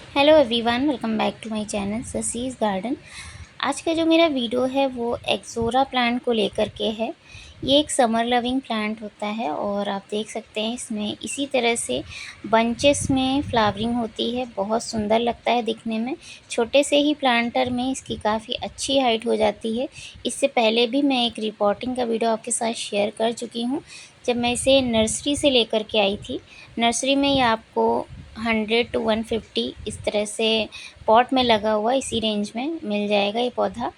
Hello everyone, welcome back to my channel ससीज garden. आज का जो मेरा वीडियो है वो एक्सोरा प्लांट को लेकर के है। ये एक समर लविंग प्लांट होता है और आप देख सकते हैं इसमें इसी तरह से बंचेस में फ्लावरिंग होती है। बहुत सुंदर लगता है दिखने में। छोटे से ही प्लांटर में इसकी काफ़ी अच्छी हाइट हो जाती है। इससे पहले भी मैं एक रिपोर्टिंग का वीडियो आपके साथ शेयर कर चुकी हूँ, जब मैं इसे नर्सरी से लेकर के आई थी। नर्सरी में ये आपको 100 टू 150 इस तरह से पॉट में लगा हुआ इसी रेंज में मिल जाएगा ये पौधा।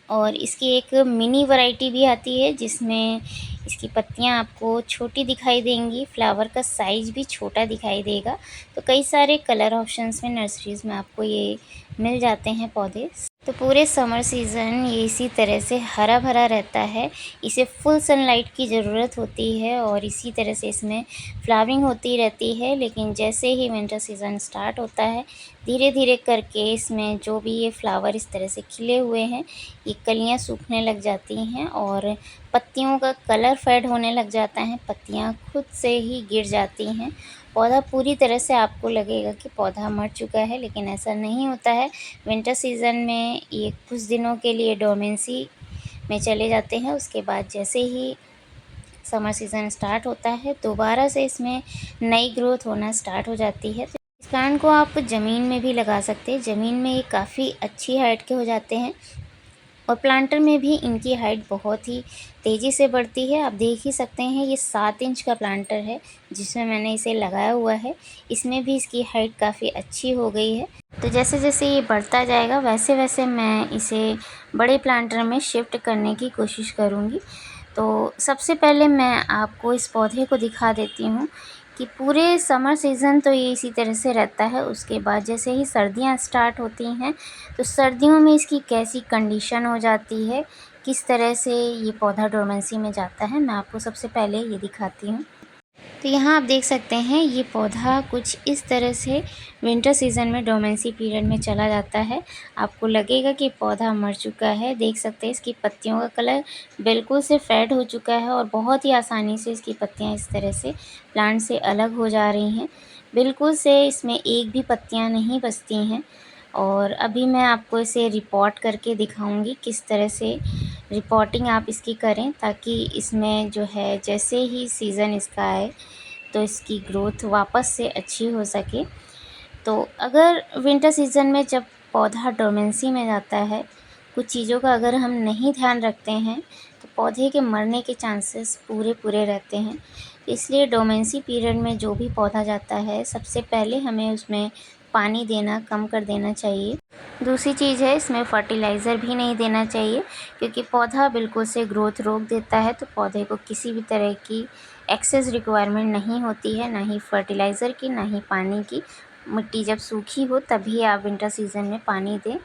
और इसकी एक मिनी वैरायटी भी आती है जिसमें इसकी पत्तियां आपको छोटी दिखाई देंगी, फ्लावर का साइज़ भी छोटा दिखाई देगा। तो कई सारे कलर ऑप्शंस में नर्सरीज़ में आपको ये मिल जाते हैं पौधे। तो पूरे समर सीज़न ये इसी तरह से हरा भरा रहता है। इसे फुल सनलाइट की ज़रूरत होती है और इसी तरह से इसमें फ्लावरिंग होती रहती है। लेकिन जैसे ही विंटर सीज़न स्टार्ट होता है, धीरे धीरे करके इसमें जो भी ये फ्लावर इस तरह से खिले हुए हैं, ये कलियां सूखने लग जाती हैं और पत्तियों का कलर फेड होने लग जाता है। पत्तियां खुद से ही गिर जाती हैं। पौधा पूरी तरह से आपको लगेगा कि पौधा मर चुका है, लेकिन ऐसा नहीं होता है। विंटर सीज़न में ये कुछ दिनों के लिए डोमेंसी में चले जाते हैं। उसके बाद जैसे ही समर सीज़न स्टार्ट होता है, दोबारा से इसमें नई ग्रोथ होना स्टार्ट हो जाती है। तो इस प्लांट को आप ज़मीन में भी लगा सकते हैं। ज़मीन में ये काफ़ी अच्छी हाइट के हो जाते हैं और प्लांटर में भी इनकी हाइट बहुत ही तेज़ी से बढ़ती है। आप देख ही सकते हैं ये 7 इंच का प्लांटर है जिसमें मैंने इसे लगाया हुआ है। इसमें भी इसकी हाइट काफ़ी अच्छी हो गई है। तो जैसे जैसे ये बढ़ता जाएगा वैसे वैसे मैं इसे बड़े प्लांटर में शिफ्ट करने की कोशिश करूँगी। तो सबसे पहले मैं आपको इस पौधे को दिखा देती हूँ कि पूरे समर सीज़न तो ये इसी तरह से रहता है। उसके बाद जैसे ही सर्दियाँ स्टार्ट होती हैं, तो सर्दियों में इसकी कैसी कंडीशन हो जाती है, किस तरह से ये पौधा डोर्मेंसी में जाता है, मैं आपको सबसे पहले ये दिखाती हूँ। तो यहाँ आप देख सकते हैं ये पौधा कुछ इस तरह से विंटर सीज़न में डोमेंसी पीरियड में चला जाता है। आपको लगेगा कि पौधा मर चुका है। देख सकते हैं इसकी पत्तियों का कलर बिल्कुल से फेड हो चुका है और बहुत ही आसानी से इसकी पत्तियाँ इस तरह से प्लांट से अलग हो जा रही हैं। बिल्कुल से इसमें एक भी पत्तियाँ नहीं बचती हैं। और अभी मैं आपको इसे रिपोर्ट करके दिखाऊंगी किस तरह से रिपोर्टिंग आप इसकी करें, ताकि इसमें जो है जैसे ही सीज़न इसका आए तो इसकी ग्रोथ वापस से अच्छी हो सके। तो अगर विंटर सीज़न में जब पौधा डोमेंसी में जाता है, कुछ चीज़ों का अगर हम नहीं ध्यान रखते हैं तो पौधे के मरने के चांसेस पूरे पूरे रहते हैं। इसलिए डोमेंसी पीरियड में जो भी पौधा जाता है, सबसे पहले हमें उसमें पानी देना कम कर देना चाहिए। दूसरी चीज़ है, इसमें फर्टिलाइज़र भी नहीं देना चाहिए, क्योंकि पौधा बिल्कुल से ग्रोथ रोक देता है। तो पौधे को किसी भी तरह की एक्सेस रिक्वायरमेंट नहीं होती है, ना ही फर्टिलाइज़र की, ना ही पानी की। मिट्टी जब सूखी हो तभी आप विंटर सीज़न में पानी दें।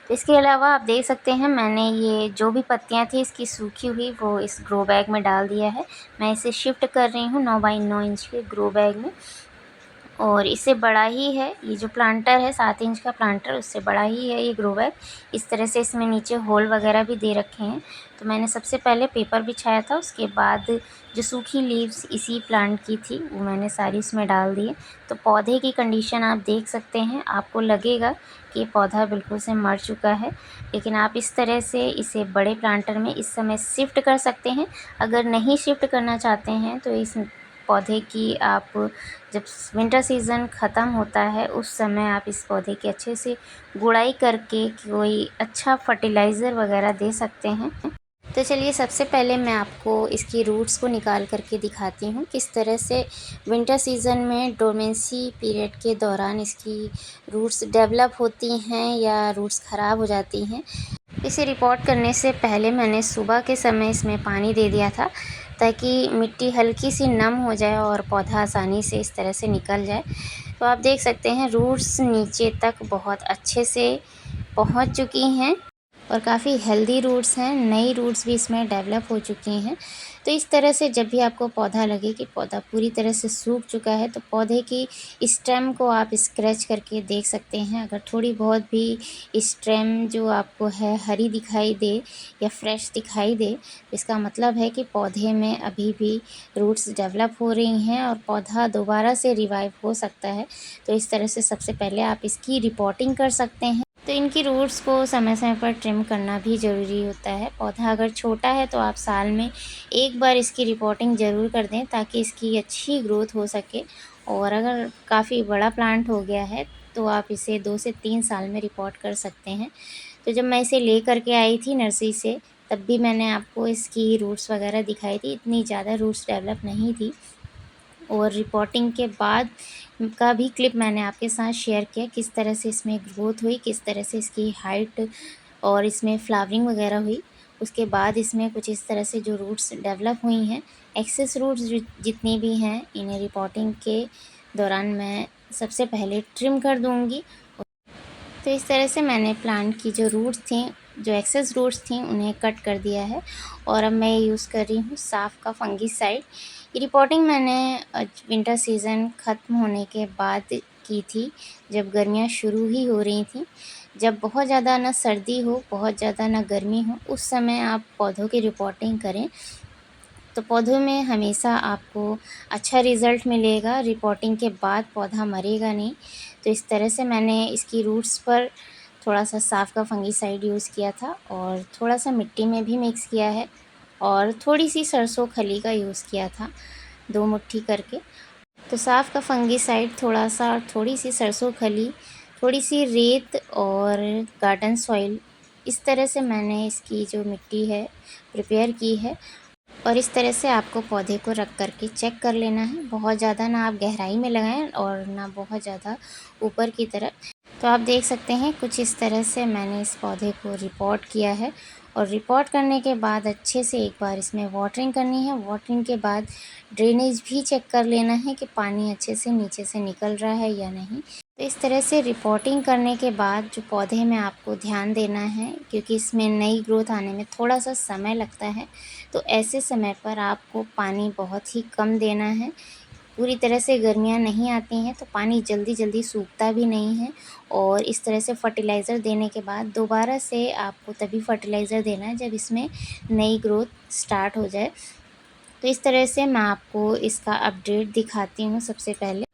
तो इसके अलावा आप देख सकते हैं मैंने ये जो भी पत्तियां थी इसकी सूखी हुई वो इस ग्रो बैग में डाल दिया है। मैं इसे शिफ्ट कर रही हूँ 9 बाई 9 इंच के ग्रो बैग में। और इससे बड़ा ही है ये जो प्लांटर है, 7 इंच का प्लांटर, उससे बड़ा ही है ये ग्रो बैग। इस तरह से इसमें नीचे होल वगैरह भी दे रखे हैं। तो मैंने सबसे पहले पेपर बिछाया था, उसके बाद जो सूखी लीव्स इसी प्लांट की थी वो मैंने सारी इसमें डाल दी। तो पौधे की कंडीशन आप देख सकते हैं, आपको लगेगा कि पौधा बिल्कुल से मर चुका है। लेकिन आप इस तरह से इसे बड़े प्लांटर में इस समय शिफ्ट कर सकते हैं। अगर नहीं शिफ्ट करना चाहते हैं तो इस पौधे की आप जब विंटर सीज़न ख़त्म होता है उस समय आप इस पौधे की अच्छे से गुड़ाई करके कोई अच्छा फर्टिलाइज़र वगैरह दे सकते हैं। तो चलिए सबसे पहले मैं आपको इसकी रूट्स को निकाल करके दिखाती हूँ किस तरह से विंटर सीज़न में डोमेंसी पीरियड के दौरान इसकी रूट्स डेवलप होती हैं या रूट्स ख़राब हो जाती हैं। इसे रिपोर्ट करने से पहले मैंने सुबह के समय इसमें पानी दे दिया था, ताकि मिट्टी हल्की सी नम हो जाए और पौधा आसानी से इस तरह से निकल जाए। तो आप देख सकते हैं रूट्स नीचे तक बहुत अच्छे से पहुंच चुकी हैं और काफ़ी हेल्दी रूट्स हैं। नई रूट्स भी इसमें डेवलप हो चुकी हैं। तो इस तरह से जब भी आपको पौधा लगे कि पौधा पूरी तरह से सूख चुका है, तो पौधे की स्टेम को आप स्क्रैच करके देख सकते हैं। अगर थोड़ी बहुत भी स्टेम जो आपको है हरी दिखाई दे या फ्रेश दिखाई दे, तो इसका मतलब है कि पौधे में अभी भी रूट्स डेवलप हो रही हैं और पौधा दोबारा से रिवाइव हो सकता है। तो इस तरह से सबसे पहले आप इसकी रिपोर्टिंग कर सकते हैं। तो इनकी रूट्स को समय समय पर ट्रिम करना भी ज़रूरी होता है। पौधा अगर छोटा है तो आप साल में एक बार इसकी रिपोर्टिंग ज़रूर कर दें, ताकि इसकी अच्छी ग्रोथ हो सके। और अगर काफ़ी बड़ा प्लांट हो गया है तो आप इसे 2 से 3 साल में रिपोर्ट कर सकते हैं। तो जब मैं इसे ले कर के आई थी नर्सरी से, तब भी मैंने आपको इसकी रूट्स वगैरह दिखाई थी। इतनी ज़्यादा रूट्स डेवलप नहीं थी। और रिपोर्टिंग के बाद का भी क्लिप मैंने आपके साथ शेयर किया, किस तरह से इसमें ग्रोथ हुई, किस तरह से इसकी हाइट और इसमें फ्लावरिंग वगैरह हुई। उसके बाद इसमें कुछ इस तरह से जो रूट्स डेवलप हुई हैं, एक्सेस रूट्स जितनी भी हैं, इन्हें रिपोर्टिंग के दौरान मैं सबसे पहले ट्रिम कर दूँगी। तो इस तरह से मैंने प्लांट की जो रूट्स थी, जो एक्सेस रूट्स थी, उन्हें कट कर दिया है। और अब मैं यूज़ कर रही हूँ साफ़ का फंगिसाइड। ये रिपोर्टिंग मैंने विंटर सीज़न ख़त्म होने के बाद की थी, जब गर्मियाँ शुरू ही हो रही थी। जब बहुत ज़्यादा ना सर्दी हो, बहुत ज़्यादा ना गर्मी हो, उस समय आप पौधों की रिपोर्टिंग करें, तो पौधों में हमेशा आपको अच्छा रिज़ल्ट मिलेगा। रिपोर्टिंग के बाद पौधा मरेगा नहीं। तो इस तरह से मैंने इसकी रूट्स पर थोड़ा-सा साफ़ का फंगिसाइड यूज़ किया था और थोड़ा-सा मिट्टी में भी मिक्स किया है और थोड़ी-सी सरसों खली का यूज़ किया था, 2 मुट्ठी करके। तो साफ़ का फंगिसाइड थोड़ा-सा और थोड़ी-सी सरसों खली, थोड़ी-सी रेत और गार्डन सॉइल, इस तरह से मैंने इसकी जो मिट्टी है प्रिपेयर की है। और इस तरह से आपको पौधे को रख कर के चेक कर लेना है। बहुत ज़्यादा ना आप गहराई में लगाएं और ना बहुत ज़्यादा ऊपर की तरफ। तो आप देख सकते हैं कुछ इस तरह से मैंने इस पौधे को रिपोर्ट किया है। और रिपोर्ट करने के बाद अच्छे से एक बार इसमें वाटरिंग करनी है। वाटरिंग के बाद ड्रेनेज भी चेक कर लेना है कि पानी अच्छे से नीचे से निकल रहा है या नहीं। तो इस तरह से रिपोर्टिंग करने के बाद जो पौधे में आपको ध्यान देना है, क्योंकि इसमें नई ग्रोथ आने में थोड़ा-सा समय लगता है, तो ऐसे समय पर आपको पानी बहुत ही कम देना है। पूरी तरह से गर्मियाँ नहीं आती हैं तो पानी जल्दी-जल्दी सूखता भी नहीं है। और इस तरह से फर्टिलाइज़र देने के बाद दोबारा से आपको तभी फर्टिलाइज़र देना है जब इसमें नई ग्रोथ स्टार्ट हो जाए। तो इस तरह से मैं आपको इसका अपडेट दिखाती हूँ सबसे पहले।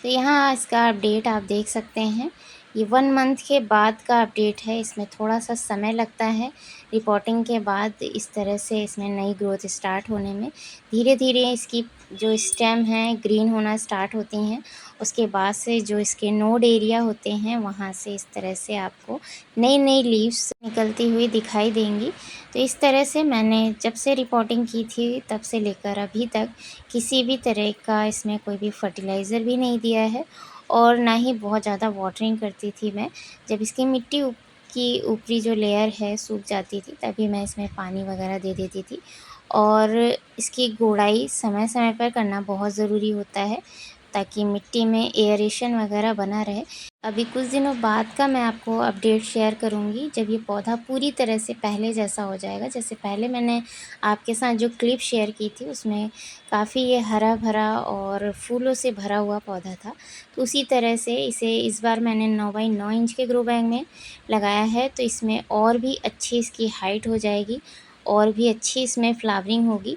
तो यहाँ इसका अपडेट आप देख सकते हैं। ये 1 मंथ के बाद का अपडेट है। इसमें थोड़ा-सा समय लगता है रिपोर्टिंग के बाद इस तरह से इसमें नई ग्रोथ स्टार्ट होने में। धीरे-धीरे इसकी जो स्टेम है ग्रीन होना स्टार्ट होती हैं। उसके बाद से जो इसके नोड एरिया होते हैं, वहाँ से इस तरह से आपको नई-नई लीव्स निकलती हुई दिखाई देंगी। तो इस तरह से मैंने जब से रिपोर्टिंग की थी तब से लेकर अभी तक किसी भी तरह का इसमें कोई भी फर्टिलाइज़र भी नहीं दिया है और ना ही बहुत ज़्यादा वाटरिंग करती थी मैं। जब इसकी मिट्टी की ऊपरी जो लेयर है सूख जाती थी, तभी मैं इसमें पानी वगैरह दे देती थी। और इसकी गोड़ाई समय-समय पर करना बहुत ज़रूरी होता है, ताकि मिट्टी में एयरेशन वगैरह बना रहे। अभी कुछ दिनों बाद का मैं आपको अपडेट शेयर करूँगी, जब ये पौधा पूरी तरह से पहले जैसा हो जाएगा। जैसे पहले मैंने आपके साथ जो क्लिप शेयर की थी, उसमें काफ़ी ये हरा-भरा और फूलों से भरा हुआ पौधा था। तो उसी तरह से इसे इस बार मैंने 9 बाई 9 इंच के ग्रो बैग में लगाया है, तो इसमें और भी अच्छी इसकी हाइट हो जाएगी और भी अच्छी इसमें फ्लावरिंग होगी।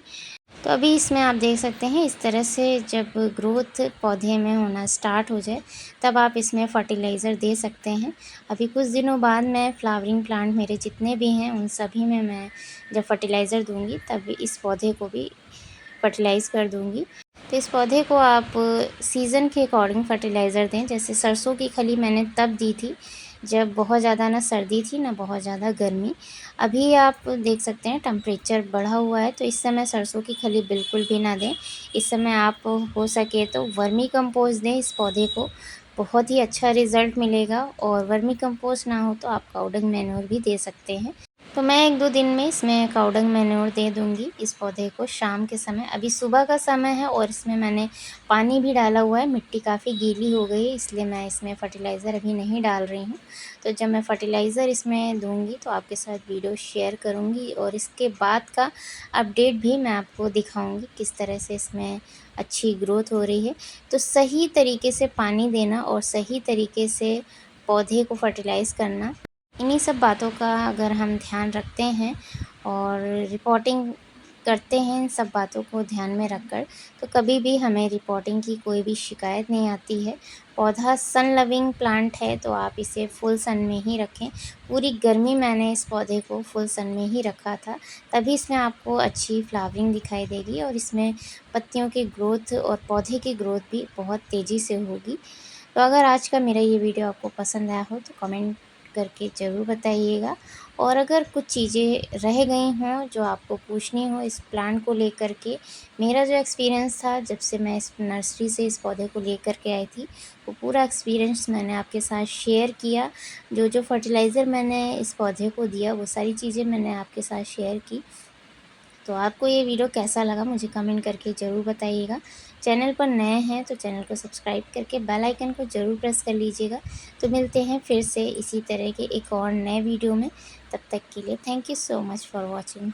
तो अभी इसमें आप देख सकते हैं इस तरह से जब ग्रोथ पौधे में होना स्टार्ट हो जाए, तब आप इसमें फ़र्टिलाइज़र दे सकते हैं। अभी कुछ दिनों बाद मैं फ्लावरिंग प्लांट मेरे जितने भी हैं उन सभी में मैं जब फ़र्टिलाइज़र दूँगी, तब इस पौधे को भी फ़र्टिलाइज़ कर दूँगी। तो इस पौधे को आप सीज़न के अकॉर्डिंग फ़र्टिलाइज़र दें। जैसे सरसों की खली मैंने तब दी थी जब बहुत ज़्यादा ना सर्दी थी ना बहुत ज़्यादा गर्मी। अभी आप देख सकते हैं टेम्परेचर बढ़ा हुआ है, तो इस समय सरसों की खली बिल्कुल भी ना दें। इस समय आप हो सके तो वर्मी कंपोस्ट दें इस पौधे को, बहुत ही अच्छा रिज़ल्ट मिलेगा। और वर्मी कंपोस्ट ना हो तो आप काऊ डंग मैन्योर भी दे सकते हैं। तो मैं 1-2 दिन में इसमें काऊ डंग मैन्योर दे दूँगी इस पौधे को शाम के समय। अभी सुबह का समय है और इसमें मैंने पानी भी डाला हुआ है, मिट्टी काफ़ी गीली हो गई है इसलिए मैं इसमें फ़र्टिलाइज़र अभी नहीं डाल रही हूँ। तो जब मैं फ़र्टिलाइज़र इसमें दूँगी तो आपके साथ वीडियो शेयर करूँगी और इसके बाद का अपडेट भी मैं आपको दिखाऊँगी किस तरह से इसमें अच्छी ग्रोथ हो रही है। तो सही तरीके से पानी देना और सही तरीके से पौधे को फ़र्टिलाइज़ करना, इन्हीं सब बातों का अगर हम ध्यान रखते हैं और रिपोर्टिंग करते हैं इन सब बातों को ध्यान में रखकर, तो कभी भी हमें रिपोर्टिंग की कोई भी शिकायत नहीं आती है। पौधा सन लविंग प्लांट है तो आप इसे फुल सन में ही रखें। पूरी गर्मी मैंने इस पौधे को फुल सन में ही रखा था, तभी इसमें आपको अच्छी फ्लावरिंग दिखाई देगी और इसमें पत्तियों की ग्रोथ और पौधे की ग्रोथ भी बहुत तेज़ी से होगी। तो अगर आज का मेरा ये वीडियो आपको पसंद आया हो तो कमेंट करके ज़रूर बताइएगा और अगर कुछ चीज़ें रह गई हों जो आपको पूछनी हो इस प्लांट को लेकर के, मेरा जो एक्सपीरियंस था जब से मैं इस नर्सरी से इस पौधे को लेकर के आई थी, वो पूरा एक्सपीरियंस मैंने आपके साथ शेयर किया। जो फर्टिलाइज़र मैंने इस पौधे को दिया वो सारी चीज़ें मैंने आपके साथ शेयर की। तो आपको ये वीडियो कैसा लगा मुझे कमेंट करके ज़रूर बताइएगा। चैनल पर नए हैं तो चैनल को सब्सक्राइब करके बेल आइकन को ज़रूर प्रेस कर लीजिएगा। तो मिलते हैं फिर से इसी तरह के एक और नए वीडियो में। तब तक के लिए thank you so much for watching.